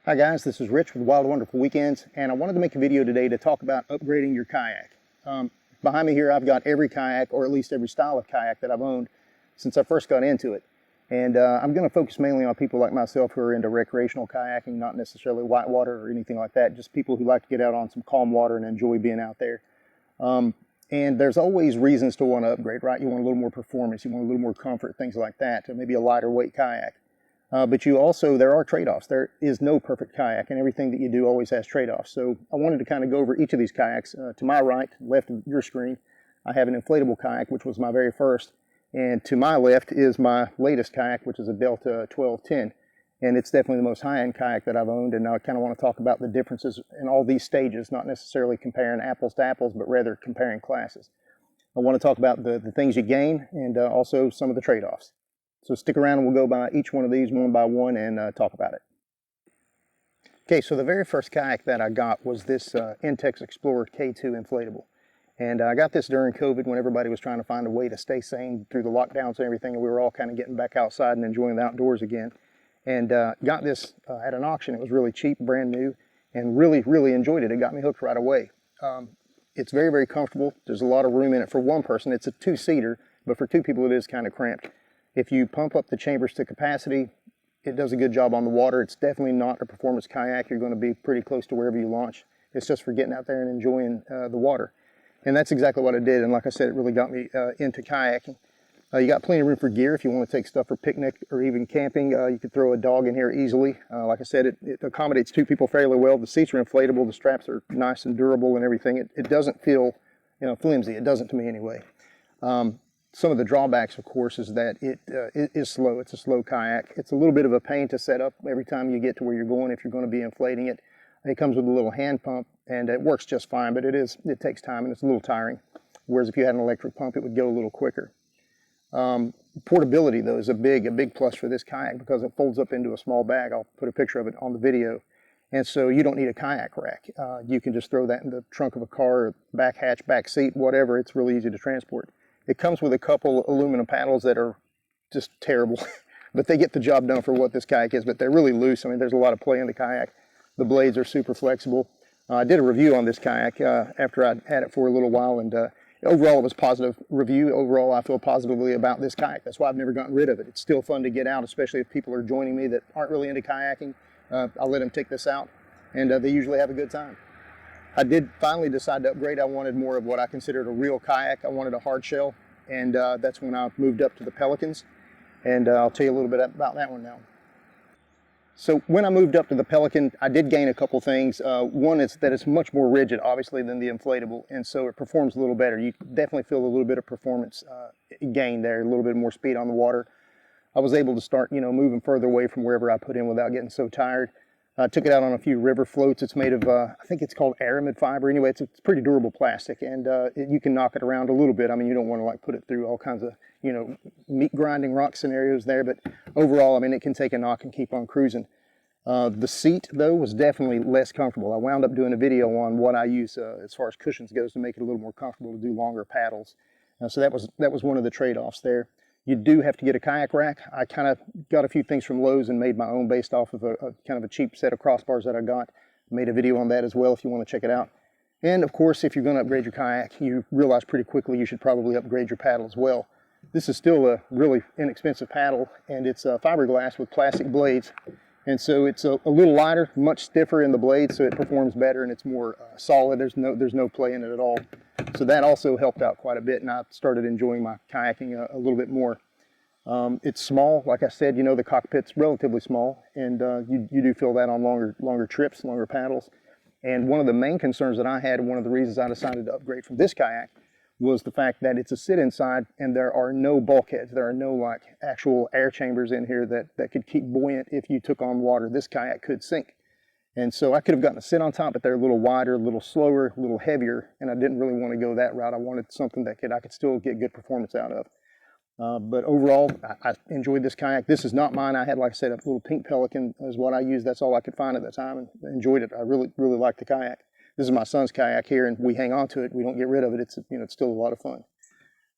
Hi guys, this is Rich with Wild Wonderful Weekends, and I wanted to make a video today to talk about upgrading your kayak. Behind me here I've got every kayak, or at least every style of kayak that I've owned since I first got into it. And I'm going to focus mainly on people like myself who are into recreational kayaking, not necessarily whitewater or anything like that, just people who like to get out on some calm water and enjoy being out there. And there's always reasons to want to upgrade, right? You want a little more performance, you want a little more comfort, things like that, maybe a lighter weight kayak. But there are trade-offs. There is no perfect kayak, and everything that you do always has trade-offs. So I wanted to kind of go over each of these kayaks. To my right, left of your screen, I have an inflatable kayak, which was my very first. And to my left is my latest kayak, which is a Delta 1210. And it's definitely the most high-end kayak that I've owned. And now I kind of want to talk about the differences in all these stages, not necessarily comparing apples to apples, but rather comparing classes. I want to talk about the things you gain and also some of the trade-offs. So stick around and we'll go by each one of these one by one and talk about it. Okay, so the very first kayak that I got was this Intex Explorer K2 inflatable. And I got this during COVID when everybody was trying to find a way to stay sane through the lockdowns and everything, and we were all kind of getting back outside and enjoying the outdoors again. And got this at an auction. It was really cheap, brand new, and really enjoyed it. It got me hooked right away. It's very comfortable. There's a lot of room in it for one person. It's a two-seater, but for two people it is kind of cramped. If you pump up the chambers to capacity, it does a good job on the water. It's definitely not a performance kayak. You're going to be pretty close to wherever you launch. It's just for getting out there and enjoying the water. And that's exactly what I did. And like I said, it really got me into kayaking. You got plenty of room for gear if you want to take stuff for picnic or even camping. You could throw a dog in here easily. Like I said, it accommodates two people fairly well. The seats are inflatable. The straps are nice and durable and everything. It doesn't feel, flimsy. It doesn't to me anyway. Some of the drawbacks, of course, is that it is slow. It's a slow kayak. It's a little bit of a pain to set up every time you get to where you're going if you're going to be inflating it. It comes with a little hand pump, and it works just fine, but it takes time, and it's a little tiring. Whereas if you had an electric pump, it would go a little quicker. Portability, though, is a big plus for this kayak because it folds up into a small bag. I'll put a picture of it on the video. And so you don't need a kayak rack. You can just throw that in the trunk of a car, or back hatch, back seat, whatever. It's really easy to transport. It comes with a couple aluminum paddles that are just terrible, but they get the job done for what this kayak is, but they're really loose. I mean, there's a lot of play in the kayak. The blades are super flexible. I did a review on this kayak after I'd had it for a little while, and overall it was a positive review. Overall, I feel positively about this kayak. That's why I've never gotten rid of it. It's still fun to get out, especially if people are joining me that aren't really into kayaking. I'll let them take this out, and they usually have a good time. I did finally decide to upgrade. I wanted more of what I considered a real kayak. I wanted a hard shell, and that's when I moved up to the Pelicans, and I'll tell you a little bit about that one now. So when I moved up to the Pelican, I did gain a couple things. One is that it's much more rigid, obviously, than the inflatable, and so it performs a little better. You definitely feel a little bit of performance gain there, a little bit more speed on the water. I was able to start, moving further away from wherever I put in without getting so tired. I took it out on a few river floats. It's made of, I think it's called aramid fiber. Anyway, it's pretty durable plastic, and you can knock it around a little bit. I mean, you don't want to put it through all kinds of, meat grinding rock scenarios there, but overall, I mean, it can take a knock and keep on cruising. The seat, though, was definitely less comfortable. I wound up doing a video on what I use as far as cushions goes to make it a little more comfortable to do longer paddles. So that was one of the trade-offs there. You do have to get a kayak rack. I kind of got a few things from Lowe's and made my own based off of a kind of a cheap set of crossbars that I got. Made a video on that as well if you want to check it out. And of course, if you're going to upgrade your kayak, you realize pretty quickly you should probably upgrade your paddle as well. This is still a really inexpensive paddle, and it's fiberglass with plastic blades. And so it's a little lighter, much stiffer in the blade, so it performs better and it's more solid. There's no play in it at all. So that also helped out quite a bit, and I started enjoying my kayaking a little bit more. It's small, like I said, the cockpit's relatively small, and you do feel that on longer trips, longer paddles. And one of the main concerns that I had, and one of the reasons I decided to upgrade from this kayak, was the fact that it's a sit inside and there are no bulkheads. There are no actual air chambers in here that could keep buoyant if you took on water. This kayak could sink. And so I could have gotten to sit on top, but they're a little wider, a little slower, a little heavier, and I didn't really want to go that route. I wanted something that I could still get good performance out of. But overall, I enjoyed this kayak. This is not mine. I had, like I said, a little pink Pelican is what I used. That's all I could find at the time, and enjoyed it. I really liked the kayak. This is my son's kayak here, and we hang on to it. We don't get rid of it. It's still a lot of fun.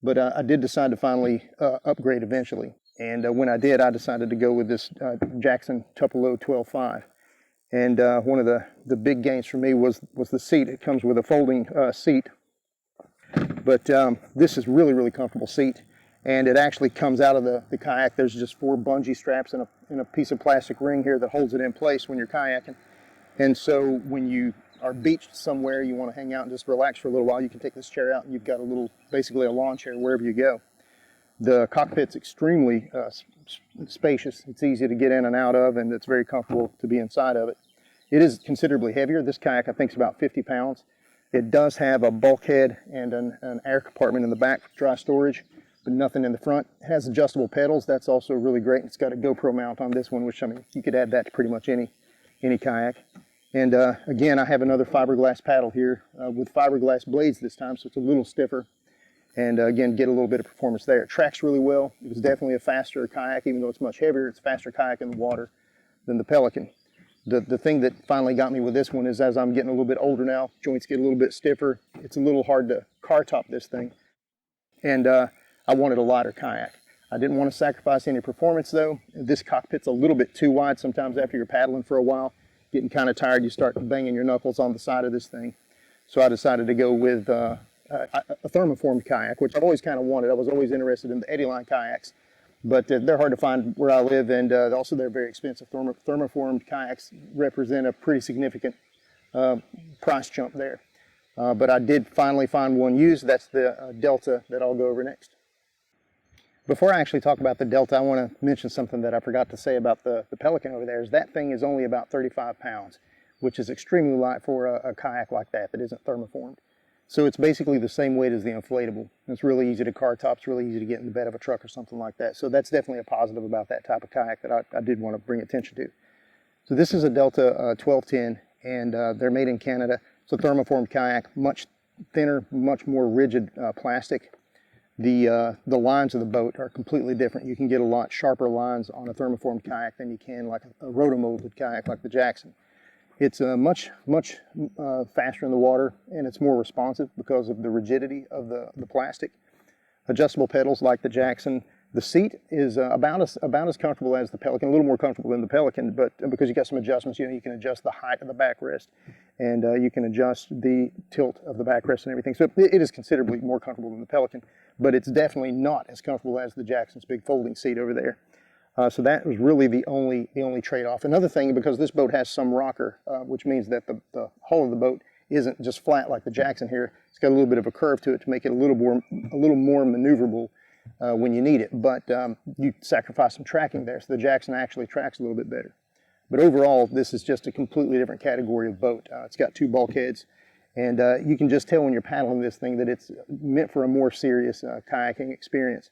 But I did decide to finally upgrade eventually. And when I did, I decided to go with this Jackson Tupelo 12.5. And one of the big gains for me was the seat. It comes with a folding seat, but this is really comfortable seat, and it actually comes out of the kayak. There's just 4 bungee straps and a piece of plastic ring here that holds it in place when you're kayaking. And so when you are beached somewhere, you want to hang out and just relax for a little while, you can take this chair out and you've got basically a lawn chair wherever you go. The cockpit's extremely spacious. It's easy to get in and out of, and it's very comfortable to be inside of it. It is considerably heavier. This kayak, I think, is about 50 pounds. It does have a bulkhead and an air compartment in the back for dry storage, but nothing in the front. It has adjustable pedals. That's also really great. It's got a GoPro mount on this one, which, I mean, you could add that to pretty much any kayak. And again, I have another fiberglass paddle here with fiberglass blades this time, so it's a little stiffer. And again, get a little bit of performance there. It tracks really well. It was definitely a faster kayak, even though it's much heavier. It's a faster kayak in the water than the Pelican. The thing that finally got me with this one is, as I'm getting a little bit older now, joints get a little bit stiffer. It's a little hard to car top this thing. And I wanted a lighter kayak. I didn't want to sacrifice any performance though. This cockpit's a little bit too wide sometimes after you're paddling for a while. Getting kind of tired, you start banging your knuckles on the side of this thing. So I decided to go with a thermoformed kayak, which I've always kind of wanted. I was always interested in the eddy line kayaks, but they're hard to find where I live, and also they're very expensive. Thermoformed kayaks represent a pretty significant price jump there. But I did finally find one used. That's the Delta that I'll go over next. Before I actually talk about the Delta, I want to mention something that I forgot to say about the Pelican over there. Is that thing is only about 35 pounds, which is extremely light for a kayak like that isn't thermoformed. So it's basically the same weight as the inflatable. It's really easy to car top. It's really easy to get in the bed of a truck or something like that. So that's definitely a positive about that type of kayak that I did want to bring attention to. So this is a Delta 1210, and they're made in Canada. It's a thermoformed kayak, much thinner, much more rigid plastic. The lines of the boat are completely different. You can get a lot sharper lines on a thermoformed kayak than you can like a rotomolded kayak like the Jackson. It's much faster in the water, and it's more responsive because of the rigidity of the plastic. Adjustable pedals like the Jackson. The seat is about as comfortable as the Pelican, a little more comfortable than the Pelican, but because you got some adjustments, you know, you can adjust the height of the backrest, and you can adjust the tilt of the backrest and everything. So it is considerably more comfortable than the Pelican, but it's definitely not as comfortable as the Jackson's big folding seat over there. So that was really the only trade-off. Another thing, because this boat has some rocker, which means that the hull of the boat isn't just flat like the Jackson here. It's got a little bit of a curve to it to make it a little more maneuverable when you need it. But you sacrifice some tracking there, so the Jackson actually tracks a little bit better. But overall, this is just a completely different category of boat. It's got 2 bulkheads, and you can just tell when you're paddling this thing that it's meant for a more serious kayaking experience.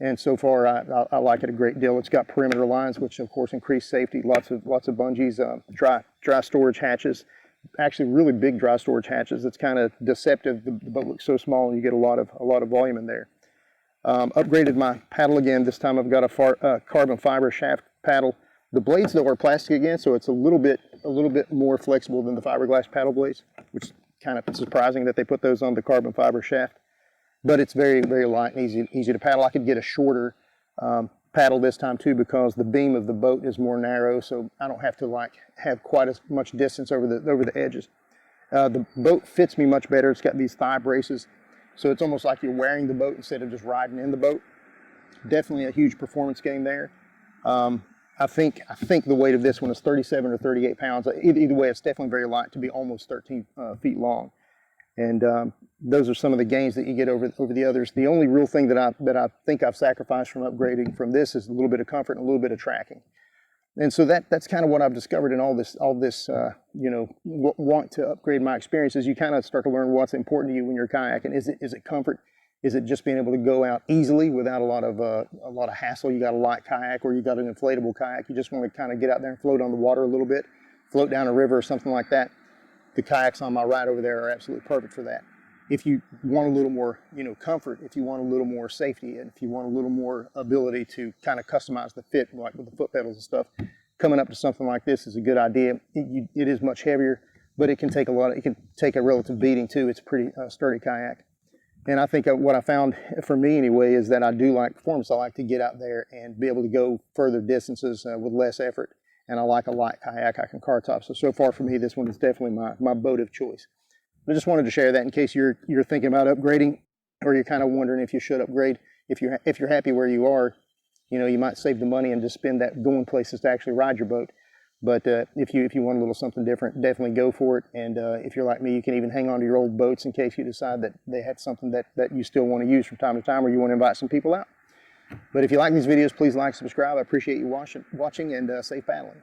And so far, I like it a great deal. It's got perimeter lines, which of course increase safety. Lots of bungees, dry storage hatches. Actually, really big dry storage hatches. It's kind of deceptive. The boat looks so small, and you get a lot of volume in there. Upgraded my paddle again. This time I've got a carbon fiber shaft paddle. The blades though are plastic again, so it's a little bit more flexible than the fiberglass paddle blades, which is kind of surprising that they put those on the carbon fiber shaft. But it's very light and easy to paddle. I could get a shorter paddle this time too, because the beam of the boat is more narrow, so I don't have to have quite as much distance over the edges. The boat fits me much better. It's got these thigh braces, so it's almost like you're wearing the boat instead of just riding in the boat. Definitely a huge performance gain there. I think the weight of this one is 37 or 38 pounds. Either way, it's definitely very light to be almost 13 feet long. And those are some of the gains that you get over the others. The only real thing that I think I've sacrificed from upgrading from this is a little bit of comfort and a little bit of tracking. And so that's kind of what I've discovered in all this want to upgrade my experiences. You kind of start to learn what's important to you when you're kayaking. Is it comfort? Is it just being able to go out easily without a lot of hassle? You got a light kayak or you got an inflatable kayak. You just want to kind of get out there and float on the water a little bit, float down a river or something like that. The kayaks on my right over there are absolutely perfect for that. If you want a little more, comfort, if you want a little more safety, and if you want a little more ability to kind of customize the fit, like with the foot pedals and stuff, coming up to something like this is a good idea. It is much heavier, but it can take a relative beating too. It's a pretty sturdy kayak. And I think what I found for me anyway is that I do like performance. I like to get out there and be able to go further distances with less effort. and I like a light kayak. I can car top. So far for me, this one is definitely my boat of choice. I just wanted to share that in case you're thinking about upgrading, or you're kind of wondering if you should upgrade. If you're happy where you are, you know, you might save the money and just spend that going places to actually ride your boat. But if you want a little something different, definitely go for it. And if you're like me, you can even hang on to your old boats in case you decide that they have something that you still want to use from time to time, or you want to invite some people out. But if you like these videos, please like, subscribe. I appreciate you watching, and safe paddling.